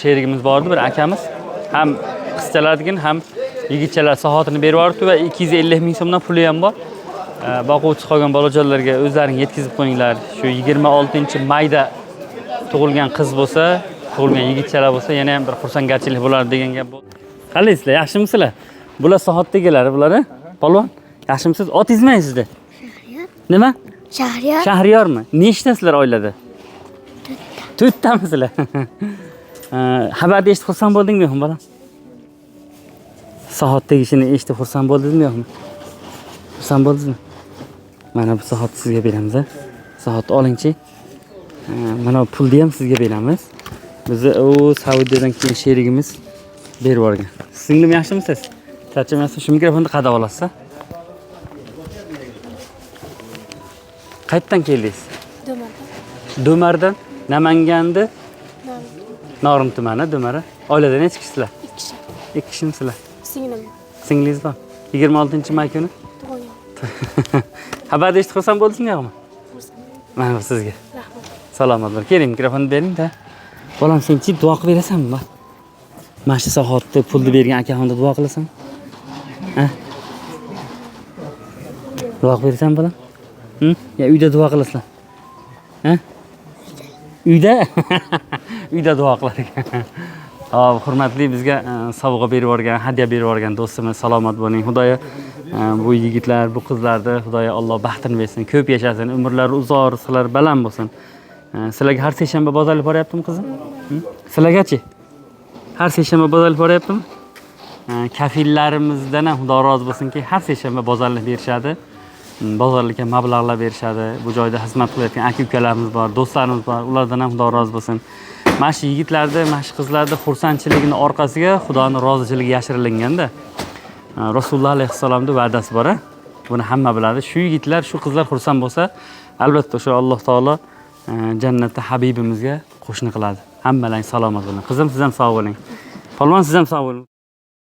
Sherigimiz bordi, bir akamiz ham qizchalardigin, ham yigitchalar soatini berib yuboribdi va 250 ming so'mdan puli ham bor. Boquvchi qolgan bolajonlarga o'zlaring yetkazib qo'yinglar. Shu 26-mayda tug'ilgan qiz bo'lsa, tug'ilgan yigitchalar bo'lsa, yana ham bir xursandgarchilik bo'lardi degan gap bo'ldi. Qalaysizlar, yaxshimisizlar? Bular soatdagilar, bular, polvon. Yaxshimisiz? Otingiz nima sizda? Shahriyor. Nima? Shahriyor. Shahriyormi? Nechtasizlar oilada? 4 tamisizlar. Xabarni eshitib xursand bo'ldingmi yo'qmi, bolam? Soat tegishini eshitib xursand bo'ldingizmi yo'qmi? Xursand bo'ldingizmi? Mana bu soat sizga beramiz, ha. Soat olingchi. Mana bu pulni ham sizga beramiz. Bizni u Saudiyadan kelgan sherigimiz berib yuborgan. Singlim yaxshimisiz? Charchamaysiz? Shu mikrofonni qadab olasiz. Qayerdan keldingiz? Do'mardan. Namanganda. Norin tumani, Do'mara. Oilada necha kishilar? 2 kishi. 2 kishimisizlar? Singlim. Singlingiz bor. 26-may kuni. Tug'ilgan. Xabarni eshitib xursand bo'ldingizmi yo'qmi? Xursand. Mana bu sizga. Rahmat. Salomat bo'ling. Keling, mikrofonni bering-da. Bolam, sen-chi duo qilib berasanmi? Mana shu soatda pulni bergan akaxonda duo qilasanmi? Ha? Duo qilib berasanmi, bolam? Ya uyda duo qilasizlar. Ha? Uyda? Uyda duo qilar ekan. Hop, hurmatli bizga sovg'a berib yuborgan, hadya berib yuborgan do'stimiz, salomat bo'ling. Xudoyo bu yigitlar, bu qizlarni Xudoyo Alloh baxtini bersin, ko'p yashasin, umrlari uzoq, rizqlari baland bo'lsin. Sizlarga har seshanba bozorga boryaptimi, qizim? Sizlargachi? Har seshanba bozorga boryaptimi? Kafillarimizdan ham Xudo rozi bo'lsinki, har seshanba bozorga berishadi. Bozorlarga mablag'lar berishadi. Bu joyda xizmat qilayotgan aka-ukalarimiz bor, do'stlarimiz bor. Ulardan ham Xudo rozi bo'lsin. Mana shu yigitlarda, mana shu qizlarda xursandchiligining orqasiga Xudoning rozichiligi yashirilganda. Rasululloh alayhissalomning va'dasi bor. Buni hamma biladi. Shu yigitlar, shu qizlar xursand bo'lsa, albatta o'sha Alloh taolo jannatda habibimizga qo'shni qiladi. Hammalar salomat bo'ling. Qizim, siz ham sog' bo'ling. Polvon, siz ham sog' bo'ling.